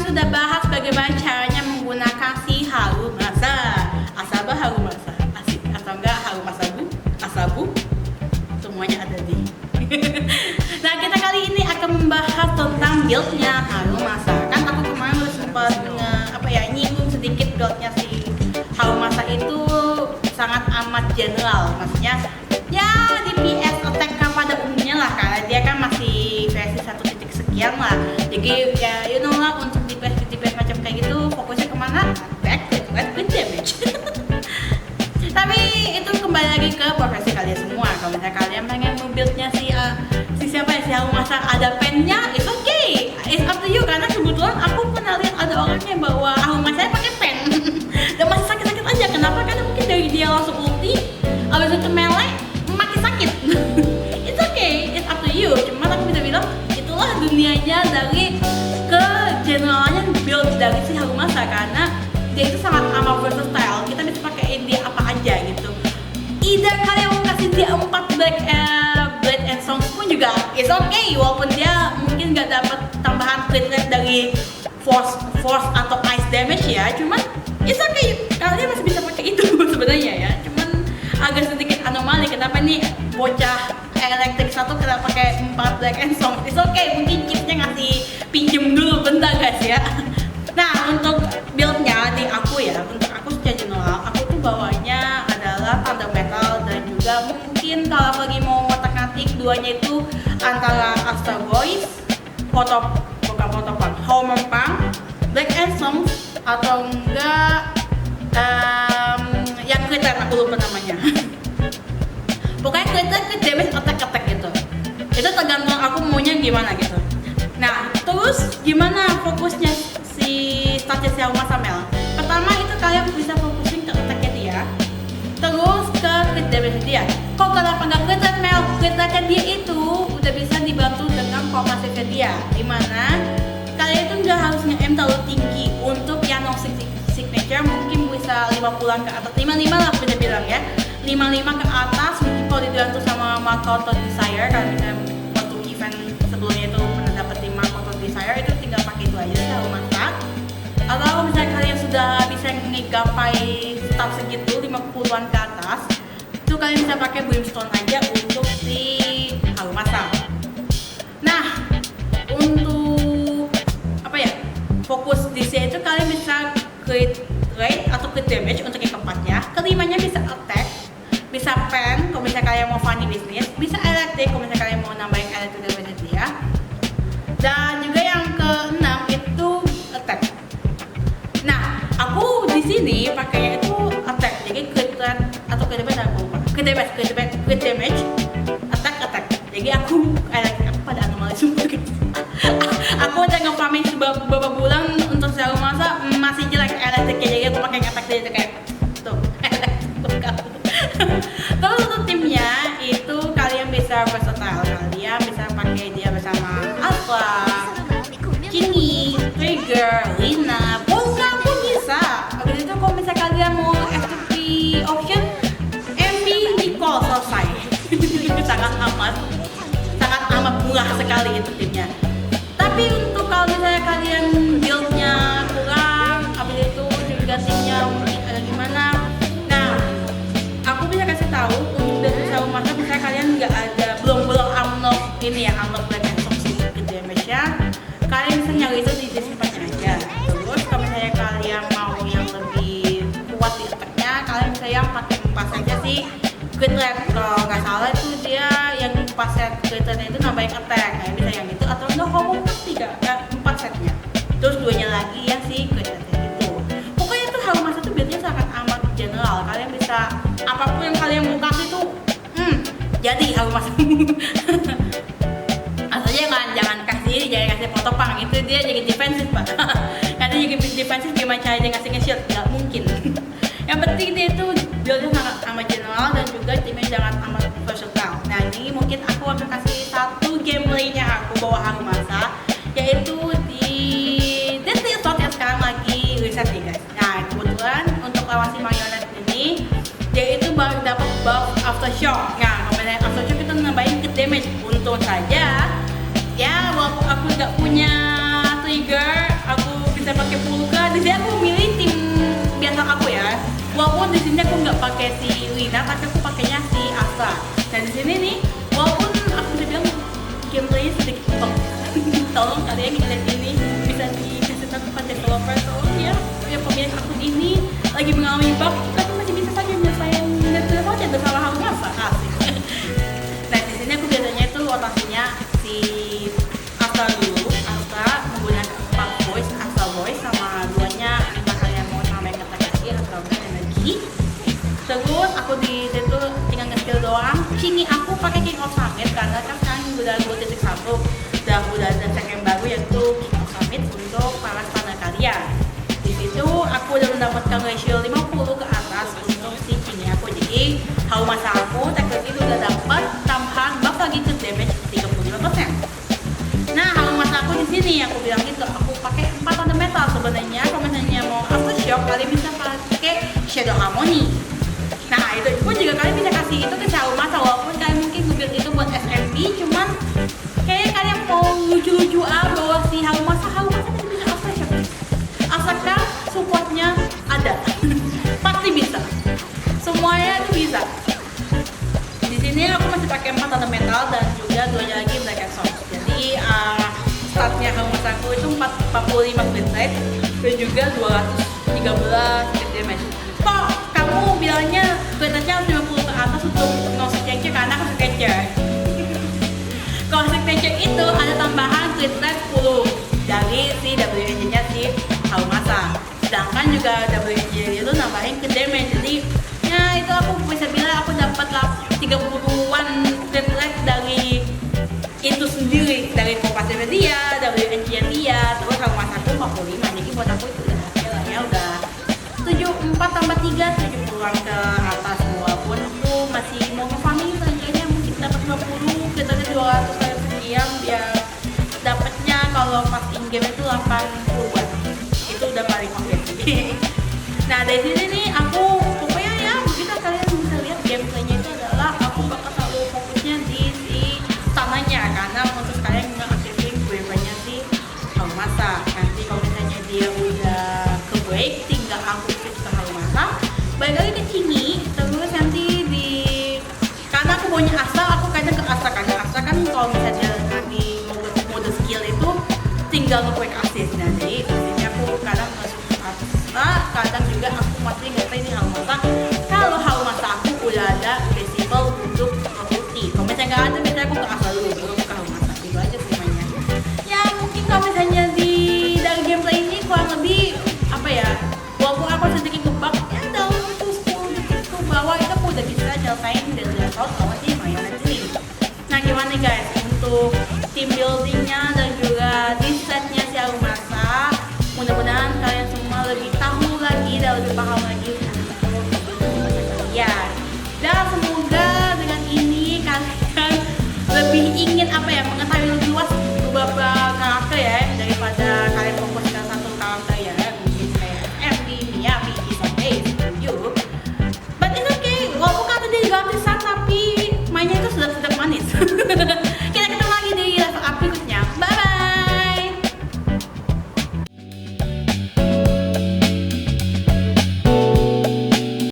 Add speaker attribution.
Speaker 1: sudah bahas bagaimana caranya menggunakan si Harumasa. Asaba Harumasa, asik atau enggak Harumasabu, Asabu, semuanya ada di. Nah, kita kali ini akan membahas tentang build-nya Harumasa. Kan aku kemarin udah sempat nyinggung sedikit build-nya si Harumasa itu sangat amat general, maksudnya ya di PS Attack kan pada umumnya lah, karena dia kan masih versi 1 titik sekian lah. Jadi ya you know lah, untuk di PS macam kayak gitu fokusnya kemana? Attack with damage. Tapi itu kembali lagi ke profesi kalian semua. Kalau misalnya kalian pengen nge-build-nya si siapa ya, si Harumasa ada pen-nya, it's okay, it's up to you. Karena kebetulan aku pernah lihat ada orang yang bawa Harumasa pakai pen dan masih sakit-sakit aja. Kenapa? Karena mungkin dari dia langsung ulti, abis itu melee makin sakit. It's okay, it's up to you. Cuman aku bisa bilang itulah dunianya dari kegeneralnya build dari si Harumasa, karena dia itu sangat amat versatile. Kita bisa pakein dia apa aja gitu. Either kalian mau kasih dia 4 Blade and Songs pun juga it's okay, walaupun dia mungkin gak dapat tambahan crit rate dari force atau ice damage ya, cuman it's okay, kalian masih bisa pakai itu sebenarnya ya. Cuman agak sedikit anomali, kenapa nih bocah elektrik satu kenapa pakai 4 Black and Songs. It's okay, mungkin chipnya ngasih pinjem dulu bentar guys ya. Nah, untuk build-nya di aku ya, untuk aku secara general, aku tuh bawanya adalah Thunder Metal, dan juga mungkin kalau lagi mau ngotak-ngatik duanya itu antara Astra Voice, Homer Punk, Black and Songs, atau enggak yang crit rate aku lupa namanya. Pokoknya crit damage attack gitu. Itu tergantung aku maunya gimana gitu. Nah, terus gimana fokusnya si startnya si Harumasa Mel? Pertama itu kalian bisa fokusin ke attack-nya dia, terus ke crit damage dia. Kok kenapa nggak crit rate Mel? Crit rate dia itu udah bisa dibantu dengan power pasifnya dia, dimana kalian itu nggak harus nge-aim terlalu tinggi. Untuk yang non signature mungkin bisa 50-an ke atas, 55 lah bisa bilang ya, 55 ke atas. Mungkin kalau dibantu sama Mark Auto Desire, kalau misalnya waktu event sebelumnya itu pernah dapet 5 Auto Desire, itu tinggal pakai itu aja sih Harumasa. Atau misalnya kalian sudah bisa ngegapai staf segitu 50-an ke atas, itu kalian bisa pakai Brimstone aja untuk si Harumasa. Nah, untuk fokus di sini itu kalian bisa crit rate atau crit damage untuk yang keempatnya. Kelimanya bisa attack, bisa pen kalau misalnya kalian mau funny business, bisa electric kalau misalnya kalian mau nambahin electric damage dia. Dan juga yang keenam itu attack. Nah, aku di sini pakainya itu attack, jadi crit rate atau crit damage aku lupa. Crit damage, attack. Jadi aku pada anomali semua guys. Aku udah nge-farming beberapa bulan untuk si Harumasa masih jelek elektriknya, jadi aku pakai attack dia itu kayak tuh Terus untuk timnya itu kalian bisa versatile, kalian bisa pakai dia bersama Alpha, Kingi, Trigger, Lina, Polka pun bisa. Habis itu kalau misalnya kalian mau FTP option, MB Nicole selesai. sangat amat murah sekali itu timnya. Tapi untuk kalau misalnya kalian build-nya kurang, habis itu juga timnya mungkin ada gimana. Nah, aku bisa kasih tahu untuk dari Harumasa, misalnya kalian nggak ada belum unlock Black and Songs ke damage-nya, kalian bisa nyari itu di description aja. Terus kalau misalnya kalian mau yang lebih kuat di attack-nya, kalian bisa yang pakai 4 saja sih crit rate. Kalau nggak salah itu dia yang 4 set crit rate itu nambahin attack, kayak bisa yang itu, atau enggak Homo 4 setnya, terus 2-nya lagi yang si crit rate gitu. Pokoknya itu Harumasa tuh build-nya sangat amat general, kalian bisa apapun yang kalian mau kasih tuh jadi Harumasa. Asalnya jangan kasih potopang, itu dia jadi defensif pak. Karena jadi defensif gimana cara dia ngasih nge-shield, nggak mungkin. Yang penting dia itu build-nya sangat amat general dan juga timnya sangat amat versatile. Nah, ini mungkin aku akan kasih satu gameplaynya aku bawa Harumasa, yaitu di Deadly Assault yang sekarang lagi reset nih guys. Nah, kebetulan untuk lawan si Marionette ini dia itu baru dapat buff Aftershock. Nah, kemudian Aftershock itu nambahin crit damage. Untung saja ya, walaupun aku nggak punya trigger, aku bisa beda, tapi aku pakainya si Astra. Dan di sini nih, walaupun aku udah bilang gameplaynya sedikit bug, tolong kalian ngeliat ini bisa dikasih tahu kepada developer tolong ya pemilik akun ini lagi mengalami bug, tapi masih bisa saja menyelesaikan dan saja bersama hal masa asik. Nah di sini aku biasanya itu rotasinya si Astra dulu, Astra menggunakan 4 voice, Astra voice sama duanya entah kalian mau sampai ngetek atau energi. Terus aku di situ tinggal nge-skill doang. Kini aku pakai King of Summit karena kan udah 2.1 dan udah ada tag yang baru yaitu King of Summit untuk para standar kalian. Di situ aku udah mendapatkan ratio 50 ke atas untuk si King aku. Jadi hau masa aku tag itu udah dapat tambahan buff lagi ke damage 35%. Nah hau masa aku di sini aku bilang gitu aku pakai 4 fundamental sebenarnya. Kalau misalnya mau aftershock kalian bisa pakai Shadow Harmony. Nah itu pun juga kalian bisa kasih itu ke hau masa walaupun kalian mungkin build itu buat SMP, cuman kayaknya kalian mau lucu-lucu bahwa si hau masa tadi bisa aftershock. Asalkan supportnya ada, pasti bisa. Semuanya itu bisa. Di sini aku masih pakai 4 fundamental dan juga 2 lagi black and soft. Jadi startnya hau masa aku itu 45 crit rate dan juga 213 crit damage. Kok kamu bilangnya crit rate-nya harus 50 ke atas untuk no signature karena aku signature. Kalau signature itu ada tambahan crit rate 10 dari si WNJ-nya si hau masa. Sedangkan juga WNJ itu nambahin ke damage. Jadi ya itu aku bisa bilang aku dapat 30-an crit rate dari itu sendiri, dari kompasnya dia, WNJ dia, terus hau masa aku 45. Jadi buat aku itu udah oke lah ya, udah 74 tambah 3 70-an ke atas walaupun itu masih mau nge-farming kayaknya mungkin dapat 50 kita ada 200 kali sekian biar dapatnya kalau pas in game itu 80-an itu udah paling oke. Nah dari sini nih aku pokoknya ya kita kalian bisa lihat gameplaynya itu adalah aku bakal selalu fokusnya di si tanahnya karena untuk kalian nge-aktifin gue-nya si hau masa. Nanti kalau misalnya dia udah ke break tinggal aku switch ke hau masa balik lagi ke Cini. Terus nanti di karena aku punya Astra aku kadang ke Astra karena Astra kan kalau misalnya di mode skill itu tinggal nge-quick assist. Nah jadi biasanya aku kadang masuk ke Astra, kadang juga aku masih nge-play di hau masa kalau hau masa aku udah ada festival untuk multi. Kalau misalnya nggak ada biasanya aku ke Astra dulu baru ke hau masa gitu aja semuanya. Ya mungkin kalau misalnya dari gameplay ini kurang lebih apa ya, walaupun aku sedikit kebak ya dalam itu 10 detik ke bawah itu aku udah bisa nyelesain dan udah tahu kalau sih mainan sini. Nah gimana guys untuk team building